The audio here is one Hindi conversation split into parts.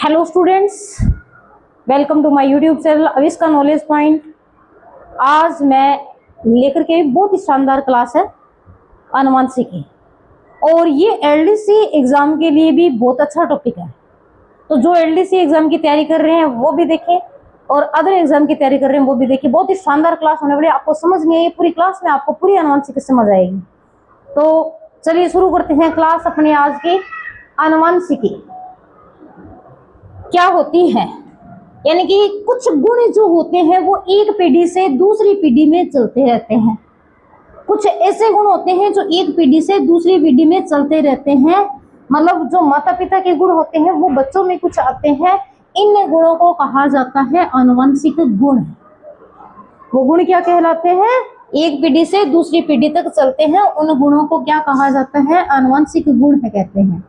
Hello students, welcome to my YouTube channel Avishka knowledge point. आज मैं लेकर के बहुत ही शानदार क्लास है अनुवांशिकी, और ये एलडीसी एग्जाम के लिए भी बहुत अच्छा टॉपिक है। तो जो एलडीसी एग्जाम की तैयारी कर रहे हैं वो भी देखें, और अदर एग्जाम की तैयारी कर रहे हैं वो भी देखें। बहुत ही शानदार क्लास होने वाली है, आपको समझ नहीं है पूरी क्लास में, आपको पूरी अनुवांशिकी समझ आएगी। तो चलिए शुरू करते हैं क्लास अपनी आज की। अनुवांशिकी क्या होती है, यानी कि कुछ गुण जो होते हैं वो एक पीढ़ी से दूसरी पीढ़ी में चलते रहते हैं। कुछ ऐसे गुण होते हैं जो एक पीढ़ी से दूसरी पीढ़ी में चलते रहते हैं। मतलब जो माता पिता के गुण होते हैं वो बच्चों में कुछ आते हैं, इन गुणों को कहा जाता है आनुवंशिक गुण। वो गुण क्या कहलाते हैं? एक पीढ़ी से दूसरी पीढ़ी तक चलते हैं, उन गुणों को क्या कहा जाता है? आनुवंशिक गुण है कहते हैं।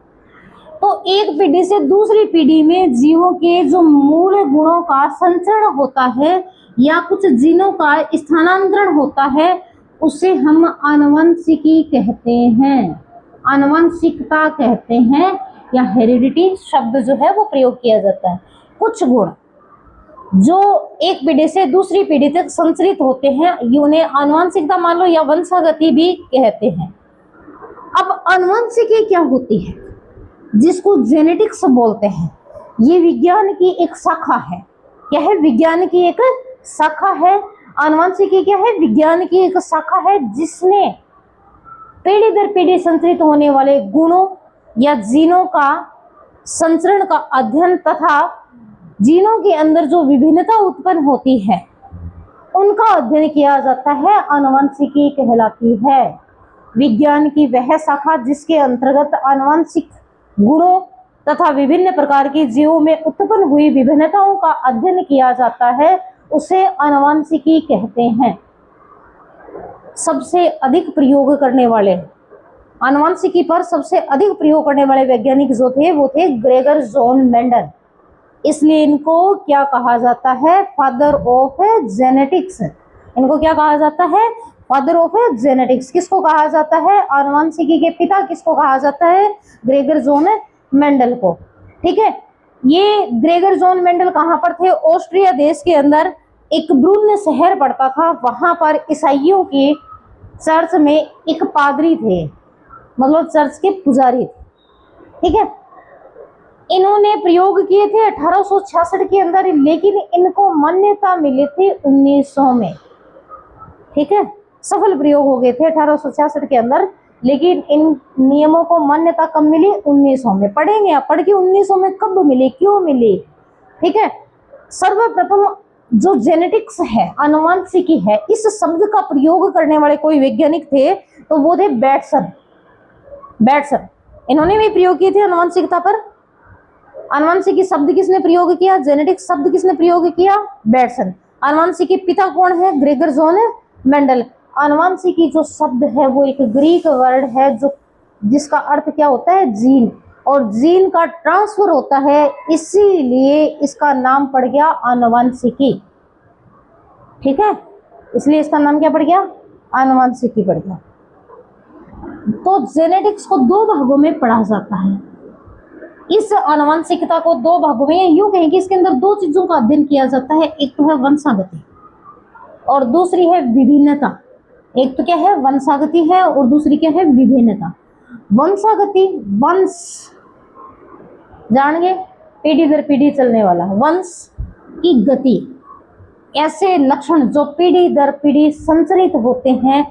तो एक पीढ़ी से दूसरी पीढ़ी में जीवों के जो मूल गुणों का संचरण होता है या कुछ जीनों का स्थानांतरण होता है, उसे हम आनुवंशिकी कहते हैं, आनुवंशिकता कहते हैं, या हेरिडिटी शब्द जो है वो प्रयोग किया जाता है। कुछ गुण जो एक पीढ़ी से दूसरी पीढ़ी तक संचरित होते हैं, उन्हें आनुवंशिकता मान लो या वंशागति भी कहते हैं। अब आनुवंशिकी क्या होती है, जिसको जेनेटिक्स बोलते हैं, ये विज्ञान की एक शाखा है। क्या है? विज्ञान की एक शाखा है। आनुवंशिकी क्या है? विज्ञान की एक शाखा है, जिसने पीढ़ी दर पीढ़ी संचरित होने वाले गुणों या जीनों का संचरण का अध्ययन तथा जीनों के अंदर जो विभिन्नता उत्पन्न होती है उनका अध्ययन किया जाता है, आनुवंशिकी कहलाती है। विज्ञान की वह शाखा जिसके अंतर्गत आनुवंशिक गुणों तथा विभिन्न प्रकार के जीवों में उत्पन्न हुई विभिन्नताओं का अध्ययन किया जाता है, उसे आनुवंशिकी कहते हैं। सबसे अधिक प्रयोग करने वाले आनुवंशिकी पर सबसे अधिक प्रयोग करने वाले वैज्ञानिक जो थे वो थे ग्रेगर जॉन मेंडल। इसलिए इनको क्या कहा जाता है? Father of genetics. इनको क्या कहा जाता है? Father of genetics. किसको कहा जाता है? आनुवंशिकी के पिता किसको कहा जाता है? ग्रेगर जॉन मेंडल को। ठीक है, ये ग्रेगर जॉन मेंडल कहाँ पर थे? ऑस्ट्रिया देश के अंदर एक ब्रुन शहर पड़ता था, वहां पर ईसाइयों के चर्च में एक पादरी थे, मतलब चर्च के पुजारी थे। ठीक है, इन्होंने प्रयोग किए थे 1866 के अंदर, लेकिन इनको मान्यता मिली थी 1900 में। ठीक है, सफल प्रयोग हो गए थे 1866 के अंदर, लेकिन इन नियमों को मान्यता कब मिली? 1900 में। पढ़ेंगे आप, पढ़ के 1900 में कब मिली, क्यों मिली? ठीक है, सर्वप्रथम जो जेनेटिक्स है, आनुवंशिकी है, इस शब्द का प्रयोग करने वाले कोई वैज्ञानिक थे तो वो थे बैटसन। बैटसन, इन्होंने भी प्रयोग किए थे आनुवंशिकता पर। आनुवंशिकी शब्द किसने प्रयोग किया? जेनेटिक्स शब्द किसने प्रयोग किया? बैटसन। आनुवंशिकी पिता कौन है? Gregor John Mendel. आनुवंशिकी जो शब्द है वो एक ग्रीक वर्ड है जो जिसका अर्थ क्या होता है? जीन, और जीन का ट्रांसफर होता है, इसीलिए इसका नाम पड़ गया आनुवंशिकी। ठीक है, इसलिए इसका नाम क्या पड़ गया? आनुवंशिकी पड़ गया। तो जेनेटिक्स को दो भागों में पढ़ा जाता है। इस आनुवंशिकता को दो भागों में, यूं कहें कि इसके अंदर दो चीजों का अध्ययन किया जाता है। एक तो है वंशागति और दूसरी है विभिन्नता। एक तो क्या है? वंशागति है, और दूसरी क्या है? विभिन्नता। वंशागति, वंश जानेंगे, पीढ़ी दर पीढ़ी चलने वाला वंश की गति, ऐसे लक्षण जो पीढ़ी दर पीढ़ी संचरित होते हैं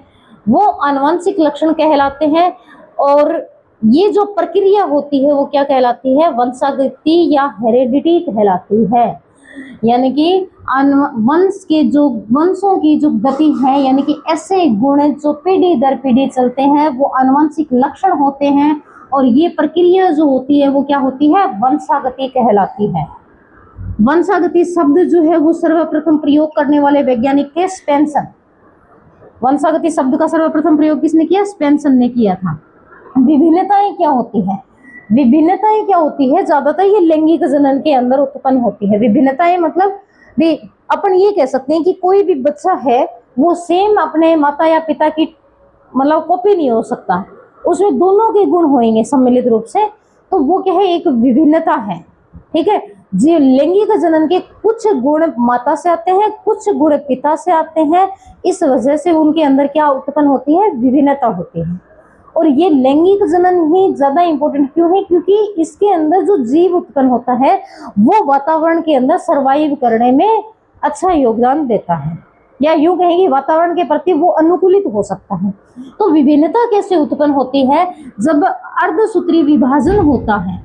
वो आनुवंशिक लक्षण कहलाते हैं। और ये जो प्रक्रिया होती है वो क्या कहलाती है? वंशागति या हेरिडिटी कहलाती है। यानी कि वंश के जो वंशों की जो गति है, यानी कि ऐसे गुण जो पीढ़ी दर पीढ़ी चलते हैं वो आनुवंशिक लक्षण होते हैं, और ये प्रक्रिया जो होती है वो क्या होती है? वंशागति कहलाती है। वंशागति शब्द जो है वो सर्वप्रथम प्रयोग करने वाले वैज्ञानिक थे स्पेंसन। वंशागति शब्द का सर्वप्रथम प्रयोग किसने किया? स्पेंसन ने किया था। विभिन्नताएं क्या होती है? विभिन्नताएं क्या होती है? ज्यादातर ये लैंगिक जनन के अंदर उत्पन्न होती है। विभिन्नताएं मतलब अपन ये कह सकते हैं कि कोई भी बच्चा है वो सेम अपने माता या पिता की मतलब कॉपी नहीं हो सकता, उसमें दोनों के गुण होंगे सम्मिलित रूप से, तो वो क्या है? एक विभिन्नता है। ठीक है। जी, लैंगिक जनन के कुछ गुण माता से आते हैं, कुछ गुण पिता से आते हैं। इस वजह से उनके अंदर क्या उत्पन्न होती है, विभिन्नता होती है। और ये लैंगिक जनन ही ज्यादा इंपॉर्टेंट क्यों है, क्योंकि इसके अंदर जो जीव उत्पन्न होता है वो वातावरण के अंदर सरवाइव करने में अच्छा योगदान देता है, या यूं कहेंगे वातावरण के प्रति वो अनुकूलित हो सकता है। तो विभिन्नता कैसे उत्पन्न होती है, जब अर्धसूत्री विभाजन होता है।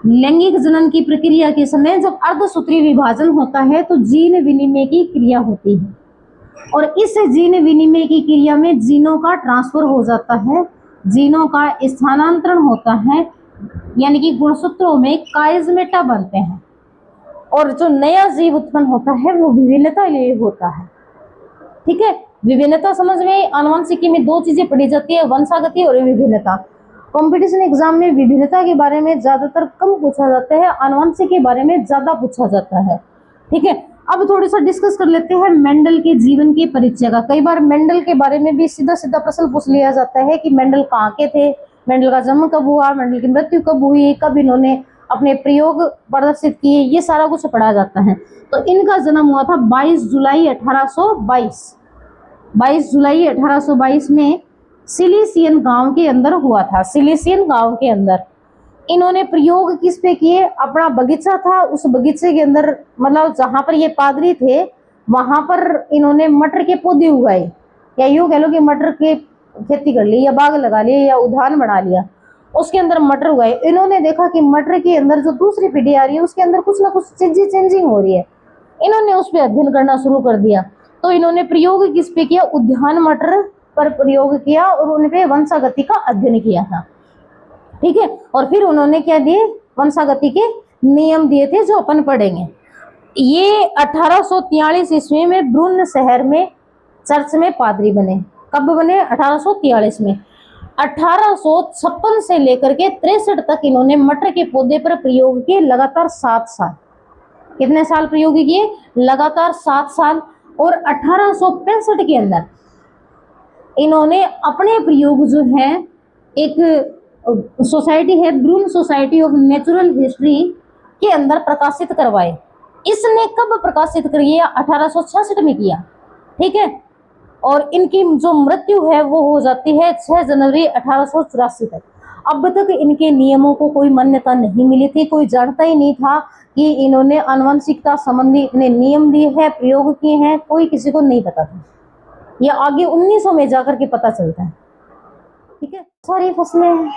लैंगिक जनन की प्रक्रिया के समय जब अर्धसूत्री विभाजन होता है तो जीन विनिमय की क्रिया होती है, और इस जीन विनिमय की क्रिया में जीनों का ट्रांसफर हो जाता है, जीनों का स्थानांतरण होता है, यानी कि गुणसूत्रों में काइजमेटा बनते हैं, और जो नया जीव उत्पन्न होता है वो विभिन्नता लिए होता है। ठीक है, विभिन्नता समझ में आनुवंशिकी में दो चीजें पढ़ी जाती है, वंशागति और विभिन्नता। कंपटीशन एग्जाम में विभिन्नता के बारे में ज्यादातर कम पूछा जाता है, आनुवंशिक के बारे में ज्यादा पूछा जाता है। ठीक है, अब थोड़ा सा डिस्कस कर लेते हैं मेंडल के जीवन के परिचय का। कई बार मेंडल के बारे में भी सीधा सीधा प्रश्न पूछ लिया जाता है कि मेंडल कहाँ के थे, मेंडल का जन्म कब हुआ, मेंडल की मृत्यु कब हुई, कब इन्होंने अपने प्रयोग प्रदर्शित किए, ये सारा कुछ पढ़ा जाता है। तो इनका जन्म हुआ था 22 जुलाई 1822। 22 जुलाई 1822 में सिलिसियन गांव के अंदर हुआ था। सिलिसियन गांव के अंदर इन्होंने प्रयोग किस पे किए, अपना बगीचा था, उस बगीचे के अंदर मतलब जहां पर ये पादरी थे वहां पर इन्होंने मटर के पौधे उगाए, या यूं कह लो कि मटर की खेती कर ली, या बाग लगा लिया, या उद्यान बना लिया, उसके अंदर मटर उगाए। इन्होंने देखा कि मटर के अंदर जो दूसरी पीढ़ी आ रही है उसके अंदर कुछ ना कुछ चीजें चेंजिंग हो रही है, इन्होंने उस पर अध्ययन करना शुरू कर दिया। तो इन्होंने प्रयोग किस पे किया, उद्यान मटर पर प्रयोग किया, और उन पे वंशागति का अध्ययन किया था। ठीक है, और फिर उन्होंने क्या दिए, वंशागति के नियम दिए थे जो अपन पढ़ेंगे। ये 1843 ईस्वी में ब्रून शहर में चर्च में पादरी बने। कब बने, 1843 में। 1856 से लेकर के 63 तक इन्होंने मटर के पौधे पर प्रयोग किए, लगातार 7 साल। कितने साल प्रयोग किए, लगातार 7 साल। और 1865 के अंदर इन्होंने अपने प्रयोग जो है एक सोसाइटी है, ब्रून सोसाइटी ऑफ नेचुरल हिस्ट्री के अंदर प्रकाशित करवाए। इसने कब प्रकाशित किया, 1866 में किया। ठीक है, और इनकी जो मृत्यु है वो हो जाती है 6 जनवरी 1884 तक। अब तक इनके नियमों को कोई मान्यता नहीं मिली थी, कोई जानता ही नहीं था कि इन्होंने आनुवंशिकता संबंधी इतने नियम दिए हैं, प्रयोग किए हैं, कोई किसी को नहीं पता था। ये आगे 1900 में जाकर के पता चलता है। ठीक है, सारी फसलें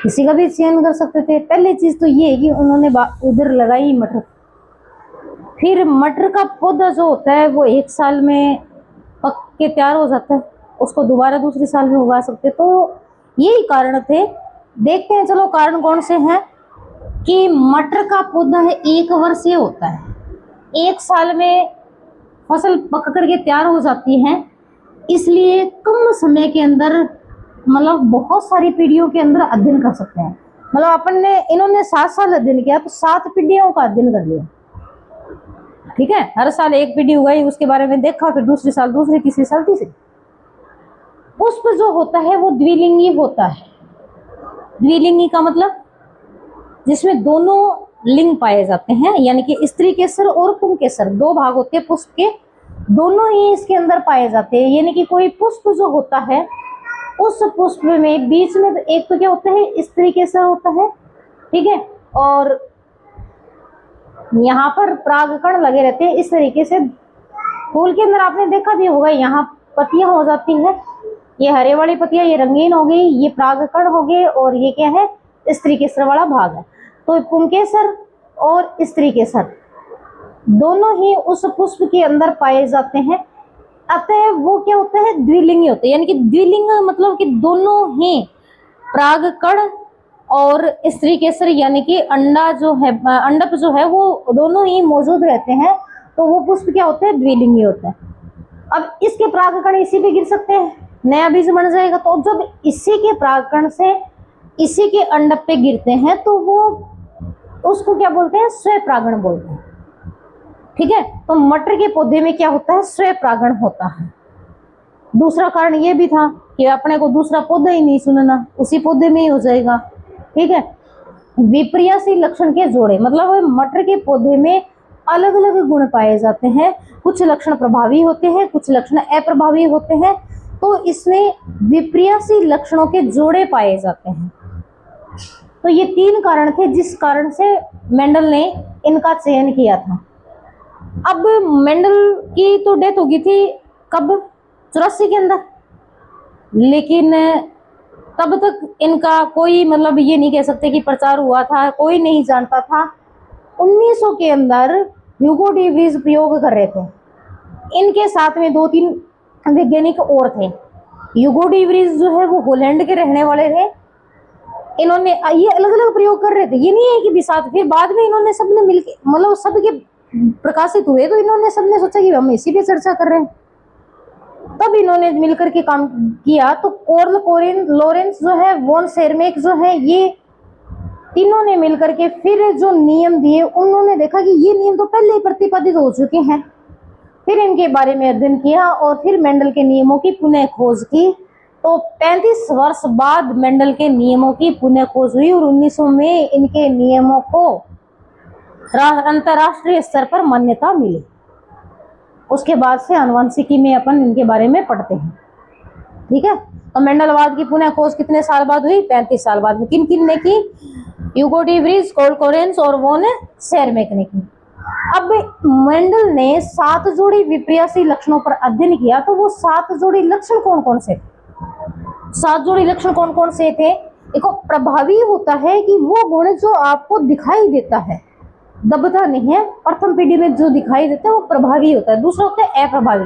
किसी का भी चयन कर सकते थे। पहली चीज तो ये है कि उन्होंने उधर लगाई मटर। फिर मटर का पौधा जो होता है वो 1 साल में पक के तैयार हो जाता है, उसको दोबारा दूसरे साल में उगा सकते। तो यही कारण थे। देखते हैं चलो कारण कौन से हैं। कि मटर का पौधा है 1 वर्षीय होता है, 1 साल में फसल पक करके तैयार हो जाती है, इसलिए कम समय के अंदर मतलब बहुत सारी पीढ़ियों के अंदर अध्ययन कर सकते हैं। मतलब इन्होंने 7 साल अध्ययन किया तो 7 पीढ़ियों का अध्ययन कर लिया। ठीक है, हर साल एक पीढ़ी उगाई, उसके बारे में देखा, फिर दूसरे साल दूसरी, तीसरी साल तीसरी। पुष्प जो होता है वो द्विलिंगी होता है। द्विलिंगी का मतलब जिसमें दोनों लिंग पाए जाते हैं, यानी कि स्त्री केसर और पुंकेसर 2 भाग होते हैं पुष्प के, दोनों ही इसके अंदर पाए जाते हैं। यानी कि कोई पुष्प जो होता है उस पुष्प में बीच में एक तो क्या होता है, स्त्री केसर होता है। ठीक है, और यहाँ पर परागकण लगे रहते हैं। इस तरीके से फूल के अंदर आपने देखा भी होगा, यहाँ पत्तियां हो जाती है, ये हरे वाली पत्तियां ये रंगीन हो गई, ये परागकण हो गए, और ये क्या है, स्त्री केसर वाला भाग है। तो पुंकेसर और स्त्री केसर दोनों ही उस पुष्प के अंदर पाए जाते हैं। अतः वो क्या होता है, द्विलिंगी होते हैं। यानी कि द्विलिंग मतलब कि दोनों ही परागकण और स्त्री केसर यानी कि अंडा जो है, अंडप जो है वो दोनों ही मौजूद रहते हैं, तो वो पुष्प क्या होते हैं, द्विलिंगी होते हैं। अब इसके परागकण इसी पे गिर सकते हैं, नया बीज बन जाएगा। तो जब इसी के परागकण से इसी के अंडप पे गिरते हैं तो वो उसको क्या बोलते हैं, स्वपरागण बोलते हैं। ठीक है, तो मटर के पौधे में क्या होता है, स्वपरागण होता है। दूसरा कारण ये भी था कि अपने को दूसरा पौधा ही नहीं चुनना, उसी पौधे में ही हो जाएगा। ठीक है, विपर्यासी लक्षण के जोड़े, मतलब मटर के पौधे में अलग अलग गुण पाए जाते हैं, कुछ लक्षण प्रभावी होते हैं, कुछ लक्षण अप्रभावी होते हैं, तो इसमें विपर्यासी लक्षणों के जोड़े पाए जाते हैं। तो ये 3 कारण थे जिस कारण से मेंडल ने इनका चयन किया था। अब मेंडल की तो डेथ हो गई थी कब, 84 के अंदर, लेकिन तब तक इनका कोई मतलब ये नहीं कह सकते कि प्रचार हुआ था, कोई नहीं जानता था। 1900 के अंदर ह्यूगो डी व्रीज प्रयोग कर रहे थे, इनके साथ में 2-3 वैज्ञानिक और थे। ह्यूगो डी व्रीज जो है वो हॉलैंड के रहने वाले थे। इन्होंने ये अलग अलग प्रयोग कर रहे थे, ये नहीं है कि भी साथ, फिर बाद में इन्होंने सबने मिलके मतलब सबके प्रकाशित हुए तो इन्होंने सबने सोचा कि हम इसी पे चर्चा कर रहे हैं, तब इन्होंने मिलकर के काम किया। तो कार्ल कोरिन, लॉरेंस जो है, वॉन सेरमेक जो है, ये तीनों ने मिलकर के फिर जो नियम दिए, उन्होंने देखा कि ये नियम तो पहले ही प्रतिपादित हो चुके हैं। फिर इनके बारे में अध्ययन किया और फिर मेंडल के नियमों की पुनः खोज की। तो 35 वर्ष बाद मेंडल के नियमों की पुनः खोज हुई और 1900 में इनके नियमों को अंतरराष्ट्रीय स्तर पर मान्यता मिली। उसके बाद से आनुवंशिकी में अपन इनके बारे में पढ़ते हैं, ठीक है। तो मेंडलवाद की पुनः खोज कितने साल बाद हुई, 35 साल बाद में। किन किन ने की, Hugo de Vries, Karl Correns और वॉन सेरमेक ने की। अब मेंडल ने 7 जोड़ी विपर्यासी लक्षणों पर अध्ययन किया। तो वो 7 जोड़ी लक्षण कौन कौन से, 7 जोड़ी लक्षण कौन कौन से थे। देखो, प्रभावी होता है कि वो गुण जो आपको दिखाई देता है, दबता नहीं है। प्रथम पीढ़ी में जो दिखाई देता है वो प्रभावी होता है। दूसरा होता है अप्रभावी,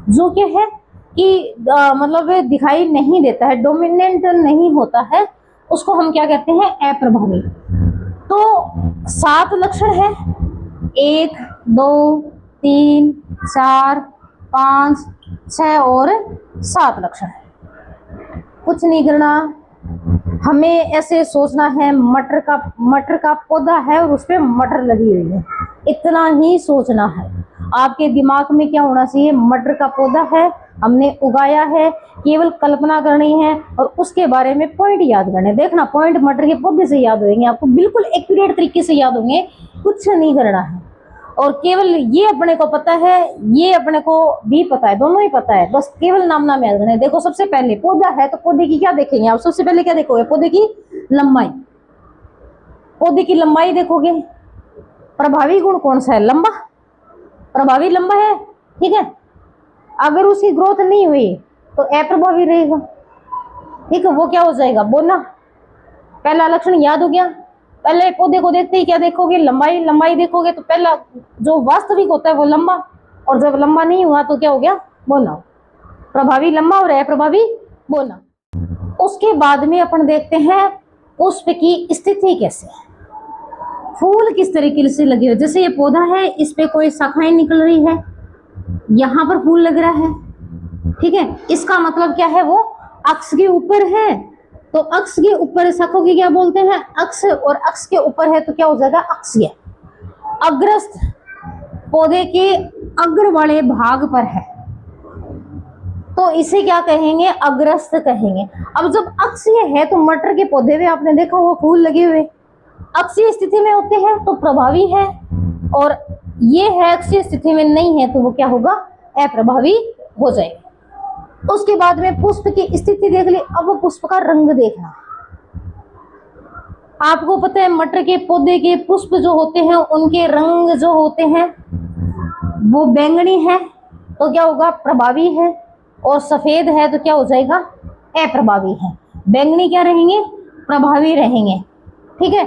जो क्या है कि मतलब दिखाई नहीं देता है, डोमिनेंट नहीं होता है, उसको हम क्या कहते हैं, अप्रभावी। तो 7 लक्षण है, 1, 2, 3, 4, 5, 6 और 7 लक्षण है। कुछ नहीं करना, हमें ऐसे सोचना है मटर का पौधा है और उस पे मटर लगी हुई है, इतना ही सोचना है। आपके दिमाग में क्या होना चाहिए, मटर का पौधा है, हमने उगाया है, केवल कल्पना करनी है और उसके बारे में पॉइंट याद करने। देखना, पॉइंट मटर के पौधे से याद होंगे आपको, बिल्कुल एक्यूरेट तरीके से याद होंगे, कुछ नहीं करना है। और केवल ये अपने को पता है, ये अपने को भी पता है, दोनों ही पता है, बस केवल नाम याद करना है। देखो, सबसे पहले पौधा है तो पौधे की क्या देखेंगे आप, सबसे पहले क्या देखोगे, पौधे की लंबाई। पौधे की लंबाई देखोगे, प्रभावी गुण कौन सा है, लंबा, प्रभावी लंबा है, ठीक है। अगर उसकी ग्रोथ नहीं हुई तो अप्रभावी रहेगा, ठीक है, वो क्या हो जाएगा, बोना। पहला लक्षण याद हो गया। पहले पौधे को देखते ही क्या देखोगे, लंबाई, लंबाई देखोगे तो पहला जो वास्तविक होता है वो लंबा, और जब लंबा नहीं हुआ तो क्या हो गया, बोना। प्रभावी लंबा और अप्रभावी बोना। उसके बाद में अपन देखते हैं पुष्प की स्थिति कैसे है, फूल किस तरीके से लगे हुए। जैसे ये पौधा है, इस पे कोई शाखाएं निकल रही है, यहाँ पर फूल लग रहा है, ठीक है। इसका मतलब क्या है, वो अक्ष के ऊपर है। तो अक्ष के ऊपर शाखों की क्या बोलते हैं, अक्ष, और अक्ष के ऊपर है तो क्या हो जाएगा, अक्षीय। अग्रस्थ पौधे के अग्र वाले भाग पर है तो इसे क्या कहेंगे, अग्रस्थ कहेंगे। अब जब अक्षीय है तो मटर के पौधे में आपने देखा वो फूल लगे हुए अक्षीय स्थिति में होते हैं तो प्रभावी है, और ये है अक्षीय स्थिति में नहीं है तो वो क्या होगा, अप्रभावी हो जाएगा। उसके बाद में पुष्प की स्थिति देख ली। अब पुष्प का रंग देखना। आपको पता है मटर के पौधे के पुष्प जो होते हैं उनके रंग जो होते हैं वो बैंगनी है तो क्या होगा, प्रभावी है, और सफेद है तो क्या हो जाएगा, अप्रभावी है। बैंगनी क्या रहेंगे, प्रभावी रहेंगे, ठीक है।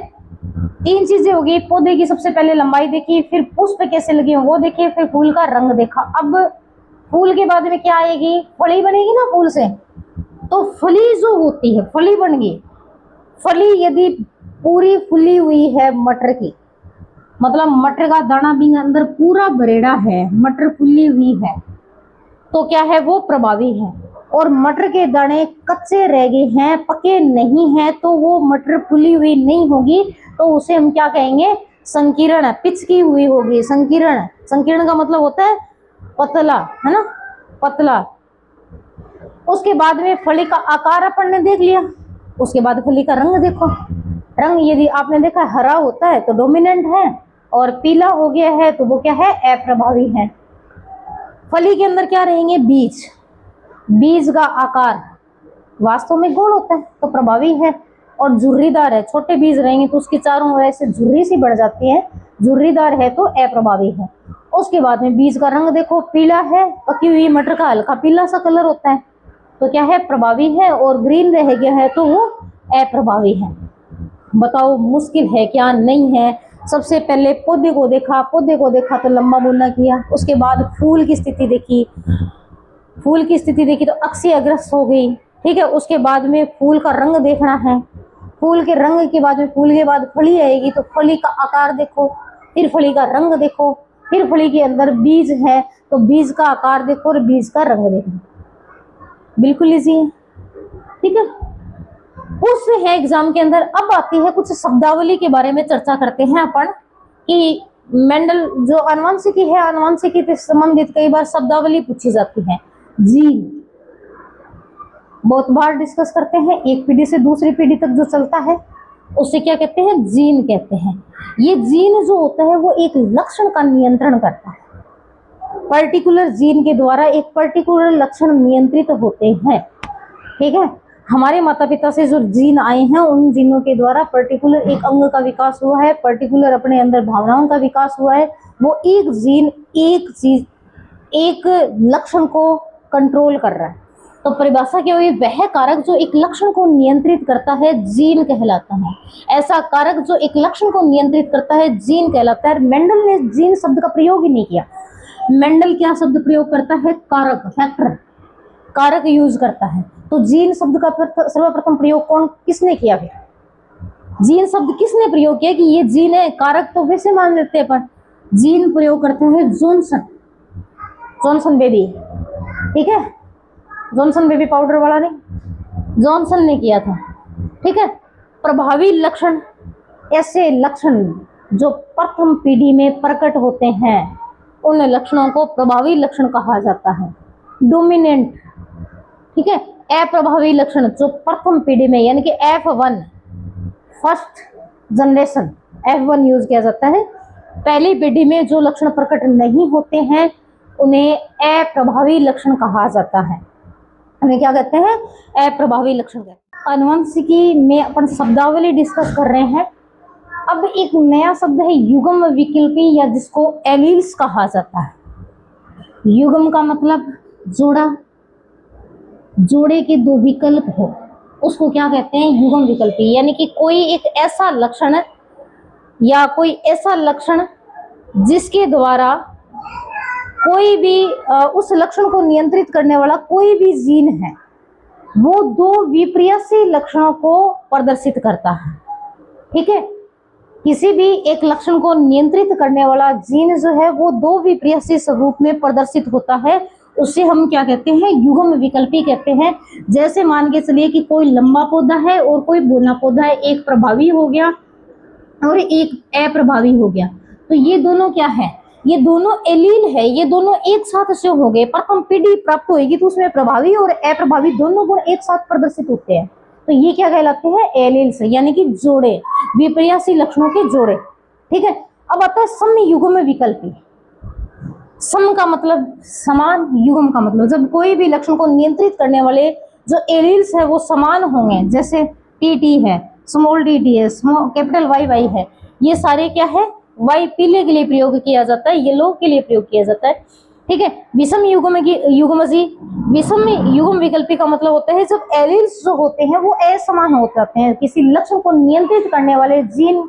3 चीजें होगी, पौधे की सबसे पहले लंबाई देखी, फिर पुष्प कैसे लगे वो देखे, फिर फूल का रंग देखा। अब फूल के बाद में क्या आएगी, फली बनेगी ना फूल से, तो फली जो होती है, फली बन गई। फली यदि पूरी फुली हुई है मटर की, मतलब मटर का दाना भी अंदर पूरा भरेड़ा है, मटर फुली हुई है तो क्या है, वो प्रभावी है। और मटर के दाने कच्चे रह गए हैं, पके नहीं है, तो वो मटर फुली हुई नहीं होगी, तो उसे हम क्या कहेंगे, संकीर्ण, पिचकी हुई होगी, संकीर्ण। संकीर्ण का मतलब होता है पतला, है ना, पतला। उसके बाद में फली का आकार अपन ने देख लिया, उसके बाद फली का रंग देखो, रंग यदि आपने देखा हरा होता है तो डोमिनेंट है, और पीला हो गया है तो वो क्या है, अप्रभावी है। फली के अंदर क्या रहेंगे, बीज। बीज का आकार वास्तव में गोल होता है तो प्रभावी है, और झुर्रीदार है, छोटे बीज रहेंगे तो उसकी चारों ओर से झुर्री सी बढ़ जाती है, झुर्रीदार है तो अप्रभावी है। उसके बाद में बीज का रंग देखो पीला है, पकी हुई मटर का हल्का पीला सा कलर होता है तो क्या है, प्रभावी है, और ग्रीन रह गया है तो वो अप्रभावी है। बताओ मुश्किल है क्या, नहीं है। सबसे पहले पौधे को देखा, पौधे को देखा तो लंबा मुन्ना किया, उसके बाद फूल की स्थिति देखी, फूल की स्थिति देखी तो अक्षीय अग्रस्त हो गई, ठीक है। उसके बाद में फूल का रंग देखना है, फूल के रंग के बाद में फूल के बाद फली आएगी तो फली का आकार देखो, फिर फली का रंग देखो, फिर फली के अंदर बीज है तो बीज का आकार देखो और बीज का रंग देखो। बिल्कुल इजी है, ठीक है। पूछते हैं एग्जाम के अंदर। अब आती है कुछ शब्दावली के बारे में चर्चा करते हैं अपन कि मेंडल जो आनुवंशिकी है, आनुवंशिकी से संबंधित कई बार शब्दावली पूछी जाती है। जीन बहुत बार डिस्कस करते हैं, एक पीढ़ी से दूसरी पीढ़ी तक जो चलता है उसे क्या कहते हैं, जीन कहते हैं। ये जीन जो होता है वो एक लक्षण का नियंत्रण करता है, पर्टिकुलर जीन के द्वारा एक पर्टिकुलर लक्षण नियंत्रित होते हैं, ठीक है। हमारे माता पिता से जो जीन आए हैं उन जीनों के द्वारा पर्टिकुलर एक अंग का विकास हुआ है, पर्टिकुलर अपने अंदर भावनाओं का विकास हुआ है। वो एक जीन एक चीज एक लक्षण को कंट्रोल कर रहा है। तो परिभाषा क्या हुई, वह कारक जो एक लक्षण को नियंत्रित करता है जीन कहलाता है। ऐसा कारक जो एक लक्षण को नियंत्रित करता है जीन कहलाता है। मेंडल ने जीन शब्द का प्रयोग ही नहीं किया। मेंडल क्या शब्द प्रयोग करता है, कारक, फैक्टर, कारक यूज करता है। तो जीन शब्द का सर्वप्रथम प्रयोग किसने किया, फिर जीन शब्द किसने प्रयोग किया कि ये जीन है, कारक तो वैसे मान लेते हैं पर जीन प्रयोग करते हैं जॉनसन, जॉनसन बेबी, ठीक है। जॉनसन बेबी पाउडर वाला नहीं, जॉनसन ने किया था, ठीक है। प्रभावी लक्षण, ऐसे लक्षण जो प्रथम पीढ़ी में प्रकट होते हैं उन लक्षणों को प्रभावी लक्षण कहा जाता है। डोमिनेंट, ठीक है। अप्रभावी लक्षण जो प्रथम पीढ़ी में यानी कि F1 first generation F1 use किया जाता है। पहली पीढ़ी में जो लक्षण प्रकट नहीं होते हैं उन्हें अप्रभावी लक्षण कहा जाता है। हमें क्या कहते हैं, अप्रभावी लक्षण कहते हैं। आनुवंशिकी में अपन शब्दावली डिस्कस कर रहे हैं। अब एक नया शब्द है युग्म विकल्पी, या जिसको एलील्स कहा जाता है। युग्म का मतलब जोड़ा, जोड़े के दो विकल्प हो उसको क्या कहते हैं, युग्म विकल्पी। यानी कि कोई एक ऐसा लक्षण या कोई ऐसा लक्षण जिसके द्वारा कोई भी उस लक्षण को नियंत्रित करने वाला कोई भी जीन है वो दो विपरीत लक्षणों को प्रदर्शित करता है, ठीक है। किसी भी एक लक्षण को नियंत्रित करने वाला जीन जो है वो दो विपरीत स्वरूप में प्रदर्शित होता है, उसे हम क्या कहते हैं, युग्म विकल्पी कहते हैं। जैसे मान के चलिए कि कोई लंबा पौधा है और कोई बोना पौधा है, एक प्रभावी हो गया और एक अप्रभावी हो गया, तो ये दोनों क्या है, ये दोनों एलील है, ये दोनों एक साथ से हो गए। प्रथम पीढ़ी प्राप्त होगी तो उसमें प्रभावी और अप्रभावी दोनों गुण एक साथ प्रदर्शित होते हैं, तो ये क्या कहलाते हैं, एलील्स, यानी कि जोड़े, विपरीत लक्षणों के जोड़े, ठीक है। अब आता है सम युग्म विकल्पी। सम का मतलब समान, युग्म का मतलब जब कोई भी लक्षण को नियंत्रित करने वाले जो एलील्स है वो समान होंगे, जैसे टी है, स्मॉल टी है, कैपिटल वाई है, ये सारे क्या है, वाई पीले के लिए प्रयोग किया जाता है, येलो के लिए प्रयोग किया जाता है, ठीक है। विषम युग्म विषम युग्म विकल्पी का मतलब होता है जब एलील्स जो होते हैं वो असमान हो जाते हैं। किसी लक्षण को नियंत्रित करने वाले जीन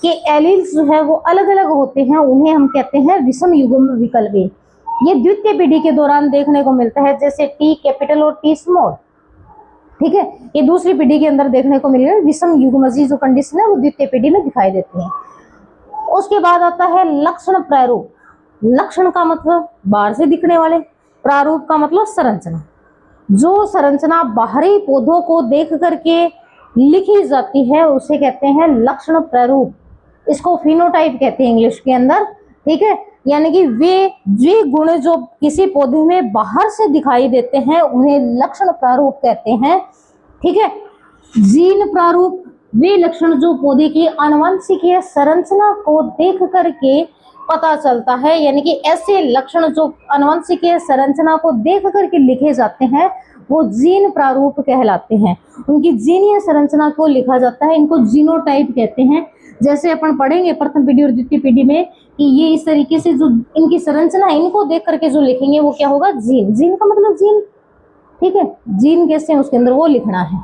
के एलील्स जो है वो अलग अलग होते हैं, उन्हें हम कहते हैं विषम युग्म विकल्पी। ये द्वितीय पीढ़ी के दौरान देखने को मिलता है, जैसे टी कैपिटल और टी स्मॉल, ठीक है। ये दूसरी पीढ़ी के अंदर देखने को मिलेगा। विषम युग्मजी जो कंडीशन है वो द्वितीय पीढ़ी में दिखाई देती है। उसके बाद आता है लक्षण प्रारूप। लक्षण का मतलब बाहर से दिखने वाले, प्रारूप का मतलब संरचना। जो संरचना बाहरी पौधों को देख करके लिखी जाती है उसे कहते हैं लक्षण प्रारूप। इसको फिनोटाइप कहते हैं इंग्लिश के अंदर, ठीक है। यानी कि वे गुण जो किसी पौधे में बाहर से दिखाई देते हैं उन्हें लक्षण प्रारूप कहते हैं, ठीक है। जीन प्रारूप वे लक्षण जो पौधे की आनुवंशिकीय संरचना को देख करके पता चलता है, यानी कि ऐसे लक्षण जो आनुवंशिकीय संरचना को देख करके लिखे जाते हैं वो जीन प्रारूप कहलाते हैं। उनकी जीनीय संरचना को लिखा जाता है, इनको जीनोटाइप कहते हैं। जैसे अपन पढ़ेंगे प्रथम पीढ़ी और द्वितीय पीढ़ी में कि ये इस तरीके से जो इनकी संरचना है इनको देख करके जो लिखेंगे वो क्या होगा, जीन। जीन का मतलब जीन, ठीक है, जीन कैसे हैं उसके अंदर वो लिखना है।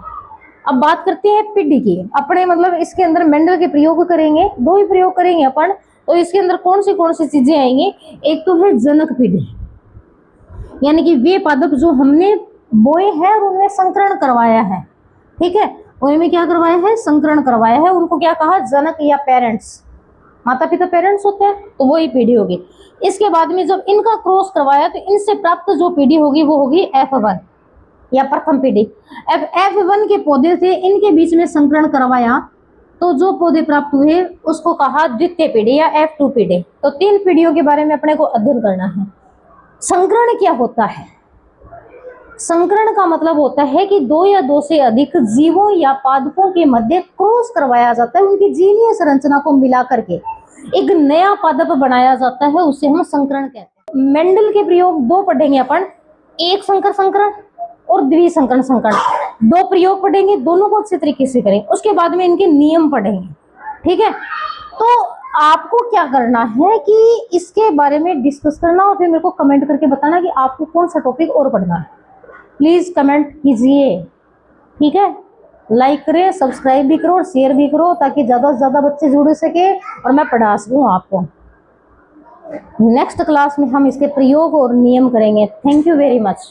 अब बात करते हैं पीढ़ी की। अपने मतलब इसके अंदर मेंडल के प्रयोग करेंगे, दो ही प्रयोग करेंगे अपन, तो इसके अंदर कौन सी चीजें आएंगी। एक तो है जनक पीढ़ी, यानी कि वे पादप जो हमने बोए हैं और उनमें संकरण करवाया है, ठीक है, उनमें क्या करवाया है, संकरण करवाया है, उनको क्या कहा, जनक या पेरेंट्स, माता पिता पेरेंट्स होते हैं, तो वही पीढ़ी होगी। इसके बाद में जब इनका क्रॉस करवाया तो इनसे प्राप्त जो पीढ़ी होगी वो होगी F1 या प्रथम पीढ़ी। F1 के पौधे से इनके बीच में संकरण करवाया तो जो पौधे प्राप्त हुए उसको कहा द्वितीय पीढ़ी या F2 पीढ़ी। तो 3 पीढ़ियों के बारे में अपने को अध्ययन करना है। संकरण क्या होता है? संकरण का मतलब होता है कि 2 या 2 से अधिक जीवों या पादपों के मध्य क्रॉस करवाया जाता है, उनकी जीनीय संरचना को मिला करके एक नया पादप बनाया जाता है, उसे हम संकरण कहते हैं। मेंडल के प्रयोग 2 पढ़ेंगे अपन, एक संकर संकरण और द्विसंकरण संकरण। 2 प्रयोग पढ़ेंगे, दोनों को अच्छे तरीके से करें, उसके बाद में इनके नियम पढ़ेंगे, ठीक है। तो आपको क्या करना है कि इसके बारे में डिस्कस करना और फिर मेरे को कमेंट करके बताना कि आपको कौन सा टॉपिक और पढ़ना है। प्लीज कमेंट कीजिए, ठीक है। लाइक करें, सब्सक्राइब भी करो और शेयर भी करो ताकि ज्यादा से ज्यादा बच्चे जुड़ सके और मैं पढ़ा सकूं आपको। नेक्स्ट क्लास में हम इसके प्रयोग और नियम करेंगे। Thank you very much.